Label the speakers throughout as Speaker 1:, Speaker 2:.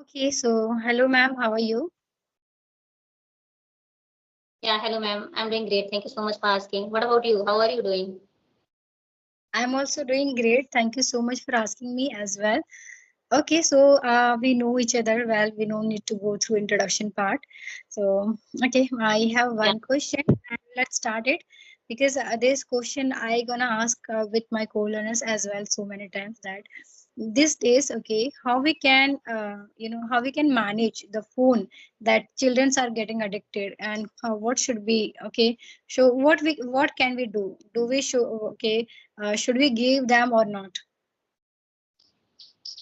Speaker 1: Okay, so hello ma'am, how are you?
Speaker 2: Yeah, hello ma'am. I'm doing great. Thank you so much for asking. What about you? How are you doing?
Speaker 1: I'm also doing great. Thank you so much for asking me as well. Okay, so we know each other well. We don't need to go through introduction part. So, okay, I have
Speaker 2: Yeah.
Speaker 1: one question and let's start it because this question I gonna ask with my co-learners as well so many times that these days, okay, how we can, how we can manage the phone that children are getting addicted and what should be, okay, so what can we do? Do we show, okay, should we give them or not?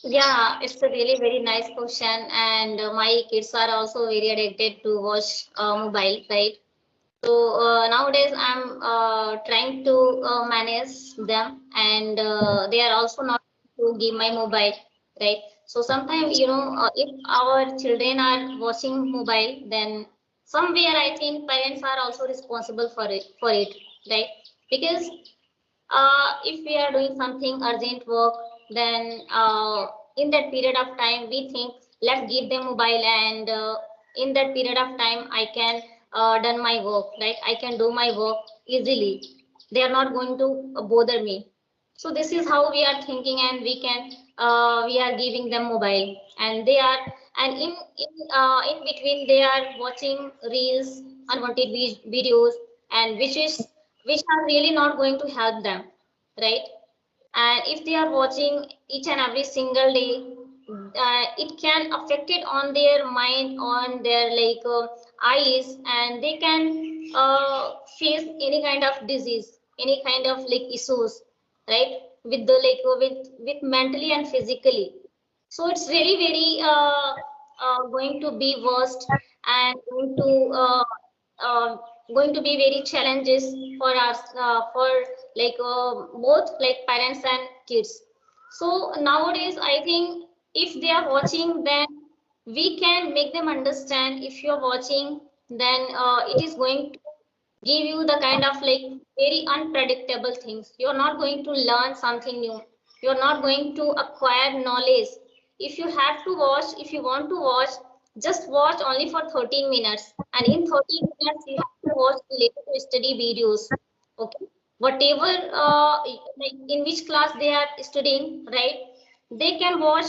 Speaker 2: Yeah, it's a really very nice question, and my kids are also very addicted to watch mobile, right? So nowadays I'm trying to manage them, and they are also not to give my mobile, right? So sometimes if our children are watching mobile, then somewhere I think parents are also responsible for it, right? Because if we are doing something urgent work, then in that period of time we think let's give them mobile, and in that period of time I can done my work, right? I can do my work easily. They are not going to bother me. So this is how we are thinking, and we are giving them mobile, and they are, and in between they are watching reels, unwanted videos, and which are really not going to help them, right? And if they are watching each and every single day, it can affect it on their mind, on their eyes, and they can face any kind of disease, any kind of like issues, right? With the with mentally and physically. So it's really very going to be worst, and uh, going to be very challenges for us, for both like parents and kids. So nowadays I think if they are watching, then we can make them understand. If you're watching, then it is going to give you the kind of like very unpredictable things. You're not going to learn something new. You're not going to acquire knowledge. If you have to watch, if you want to watch, just watch only for 13 minutes. And in 13 minutes, you have to watch related to study videos. Okay. Whatever, like in which class they are studying, right? They can watch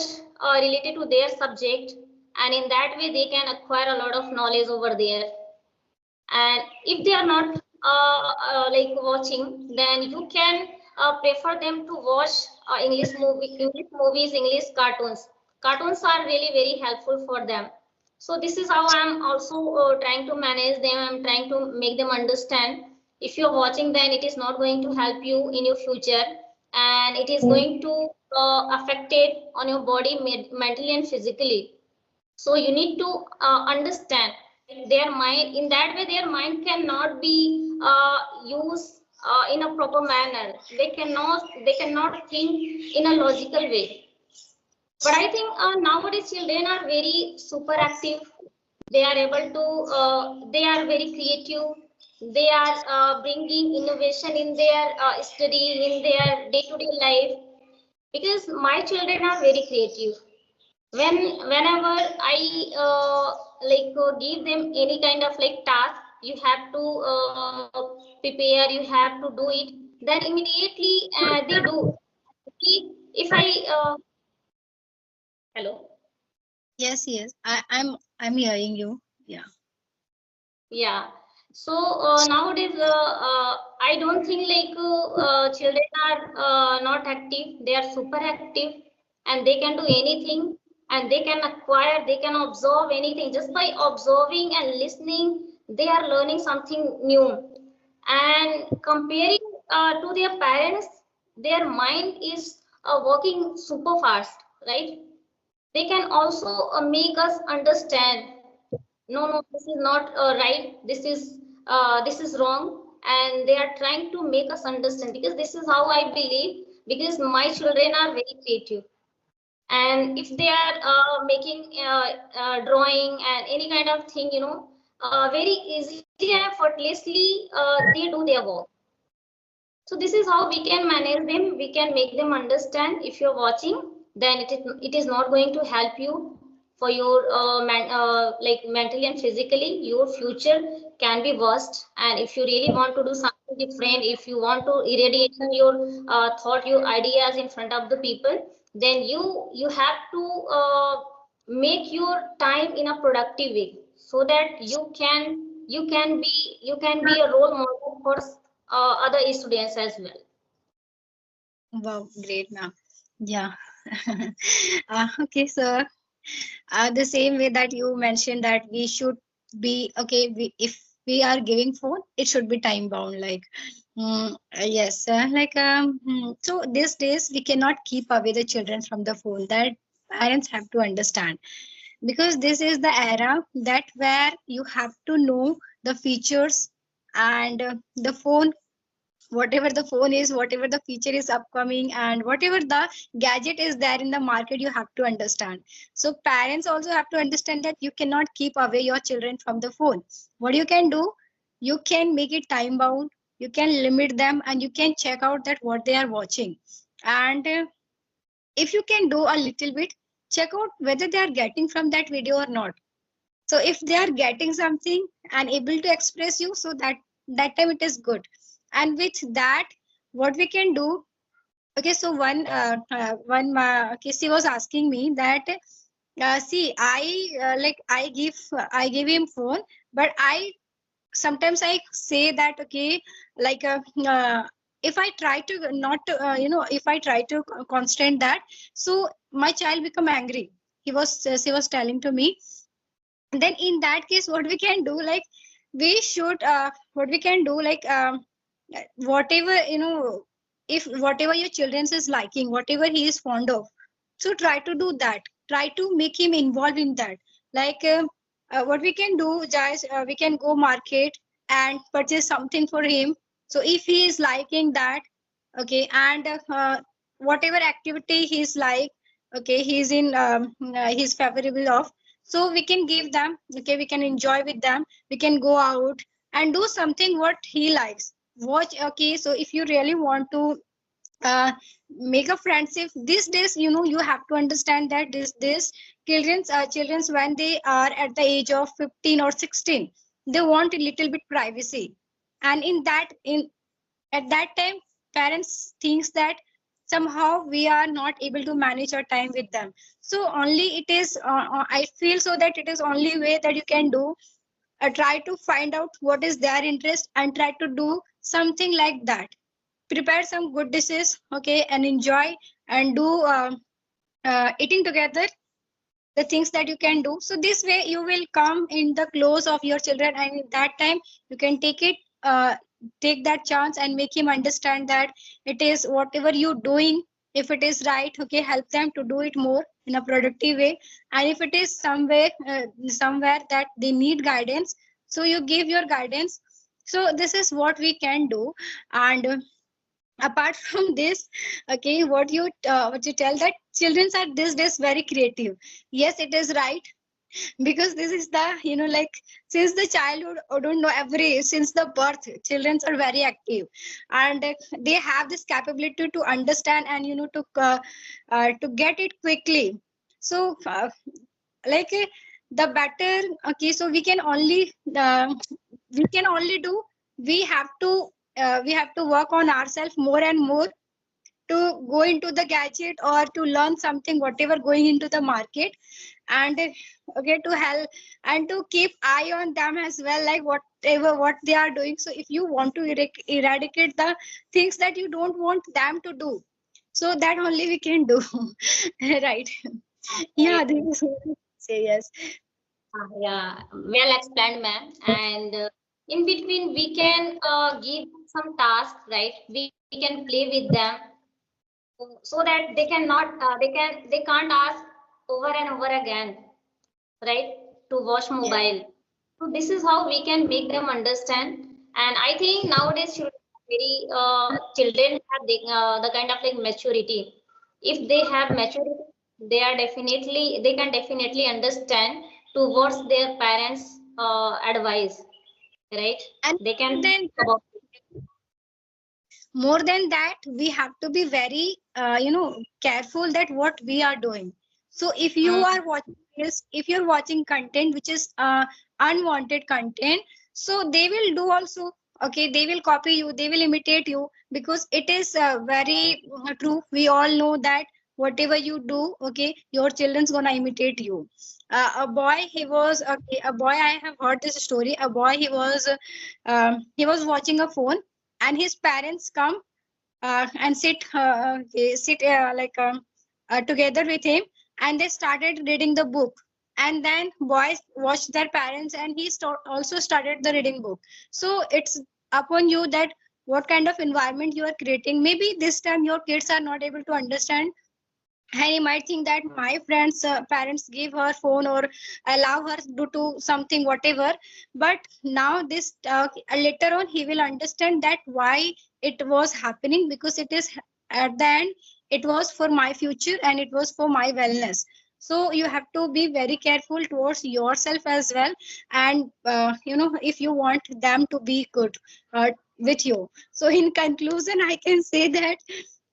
Speaker 2: related to their subject, and in that way they can acquire a lot of knowledge over there. And if they are not like watching, then you can prefer them to watch English movies, English cartoons. Cartoons are really very helpful for them. So this is how I'm also trying to manage them. I'm trying to make them understand. If you're watching, then it is not going to help you in your future, and it is going to affect it on your body mentally and physically. So you need to understand their mind. In that way their mind cannot be used in a proper manner. They cannot think in a logical way. But I think nowadays children are very super active. They are able to they are very creative. They are bringing innovation in their study, in their day-to-day life, because my children are very creative. Whenever I give them any kind of like task, you have to prepare, you have to do it, then immediately they do. If I hello.
Speaker 1: Yes, yes, I'm hearing you. Yeah.
Speaker 2: Yeah. So nowadays, I don't think children are not active. They are super active, and they can do anything, and they can acquire, they can observe anything. Just by observing and listening, they are learning something new. And comparing to their parents, their mind is working super fast, right? They can also make us understand, no, no, this is not right, this is wrong, and they are trying to make us understand, because this is how I believe. Because my children are very creative, and if they are making drawing and any kind of thing, very easily and effortlessly they do their work. So this is how we can manage them. We can make them understand. If you're watching, then it is not going to help you. for your like mentally and physically, your future can be worst. And if you really want to do something different, if you want to irradiate your thought, your ideas in front of the people, then you have to make your time in a productive way, so that you can be a role model for other students as well.
Speaker 1: Wow, great, ma'am. Yeah. Okay, so the same way that you mentioned that we should be okay. If we are giving phone, it should be time bound. Like, yes, so these days we cannot keep away the children from the phone. That parents have to understand, because this is the era that where you have to know the features, and the phone, whatever the phone is, whatever the feature is upcoming, and whatever the gadget is there in the market, you have to understand. So parents also have to understand that you cannot keep away your children from the phone. What you can do, you can make it time bound, you can limit them, and you can check out that what they are watching. And if you can do a little bit, check out whether they are getting from that video or not. So if they are getting something and able to express you, so that time it is good. And with that, what we can do, okay, so Kissy was asking me that, see, I give him phone, but I sometimes I say that, okay, like if I try to not to, if I try to constant that, so my child become angry. She was telling to me. Then in that case, what we can do, like, we should what we can do, like, whatever, if whatever your children's is liking, whatever he is fond of, so try to do that, try to make him involved in that. Like, what we can do, guys, we can go market and purchase something for him. So if he is liking that, okay, and whatever activity he's like, okay, he's in he's favorable of, so we can give them, okay, we can enjoy with them, we can go out and do something what he likes, watch. Okay, so if you really want to uh, make a friendship these days, you have to understand that this children's when they are at the age of 15 or 16, they want a little bit privacy. And in at that time, parents thinks that somehow we are not able to manage our time with them. So only it is I feel so that it is only way that you can do, try to find out what is their interest and try to do something like that, prepare some good dishes, okay, and enjoy and do eating together, the things that you can do. So this way you will come in the close of your children, and at that time you can take that chance and make him understand that it is whatever you doing, if it is right, okay, help them to do it more in a productive way. And if it is somewhere that they need guidance, so you give your guidance. So this is what we can do. And apart from this, okay, what you tell that children are these days very creative. Yes, it is right, because this is the, like, since the childhood, I don't know, every since the birth, children are very active, and they have this capability to understand and to get it quickly. So like the better, okay, so we can only do, we have to work on ourselves more and more, to go into the gadget or to learn something whatever going into the market. And okay, to help and to keep eye on them as well, like whatever what they are doing. So if you want to eradicate the things that you don't want them to do, so that only we can do. Right. Yeah,
Speaker 2: Right.
Speaker 1: this is what I say. Yes.
Speaker 2: Yeah, well explained, ma'am. And in between, we can give some tasks, right? We can play with them, so that they cannot, they can't ask over and over again, right? To watch
Speaker 1: Yeah.
Speaker 2: mobile. So this is how we can make them understand. And I think nowadays children have the kind of like maturity. If they have maturity, they can definitely understand towards their parents' advice, right?
Speaker 1: And
Speaker 2: They can think
Speaker 1: then
Speaker 2: about it.
Speaker 1: more than that, we have to be very careful that what we are doing. So if you
Speaker 2: Mm,
Speaker 1: are watching is if you're watching content which is unwanted content, so they will do also. Okay, they will copy you, they will imitate you, because it is very true. We all know that whatever you do, okay, your children's gonna imitate you. A boy, he was okay, a boy, I have heard this story. A boy, he was watching a phone, and his parents come and sit together with him, and they started reading the book. And then boys watched their parents, and also started the reading book. So it's upon you that what kind of environment you are creating. Maybe this time your kids are not able to understand, and you might think that my friends parents give her phone or allow her to something whatever. But now this later on he will understand that why it was happening, because it is at the end, it was for my future and it was for my wellness. So you have to be very careful towards yourself as well. And if you want them to be good with you. So in conclusion, I can say that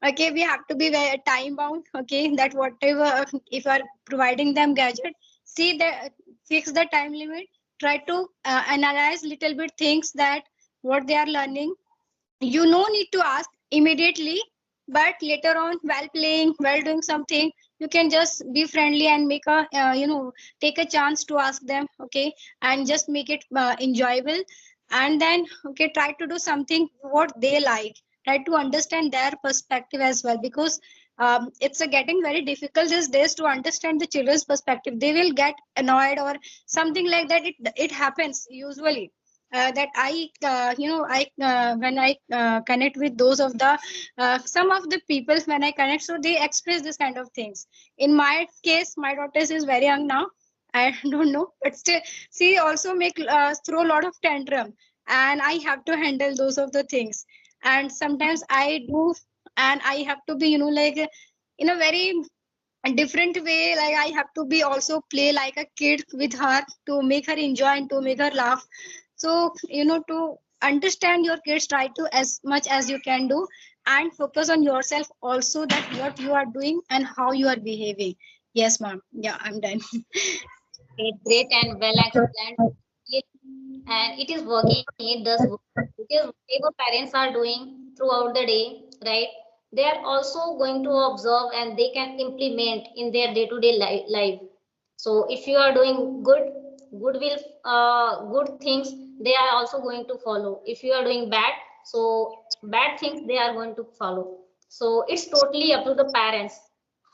Speaker 1: okay, we have to be very time bound. Okay, that whatever, if you are providing them gadget, see that, fix the time limit. Try to analyze little bit things that what they are learning. You no need to ask immediately, but later on while playing, while doing something, you can just be friendly and make a take a chance to ask them. Okay, and just make it enjoyable. And then okay, try to do something what they like. Try to understand their perspective as well, because it's getting very difficult these days to understand the children's perspective. They will get annoyed or something like that. It happens usually that when I connect with those of the some of the people, when I connect, so they express this kind of things. In my case, my daughter is very young now. I don't know, but still, she also make throw a lot of tantrum, and I have to handle those of the things. And sometimes I do, and I have to be, like in a very different way. Like I have to be also play like a kid with her to make her enjoy and to make her laugh. So to understand your kids, try to as much as you can do, and focus on yourself also, that what you are doing and how you are behaving. Yes, ma'am. Yeah, I'm done.
Speaker 2: Great and well explained. And it is working, it does work. Because whatever parents are doing throughout the day, right? They are also going to observe and they can implement in their day-to-day life. So if you are doing good things, they are also going to follow. If you are doing bad, so bad things they are going to follow. So it's totally up to the parents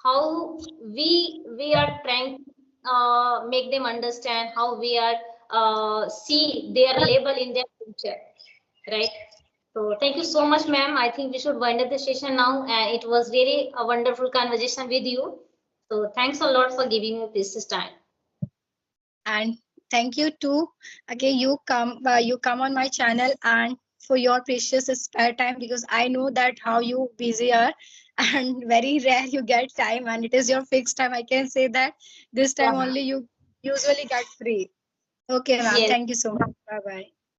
Speaker 2: how we are trying to make them understand how we are see their label in their future, right? So thank you so much, ma'am. I think we should wind up the session now. It was really a wonderful conversation with you. So thanks a lot for giving me this time.
Speaker 1: And thank you too. Okay, you come on my channel and for your precious spare time, because I know that how you busy are and very rare you get time, and it is your fixed time. I can say that this time
Speaker 2: Yeah.
Speaker 1: only you usually get free. Okay, ma'am.
Speaker 2: Yes.
Speaker 1: Thank you so much. Bye bye.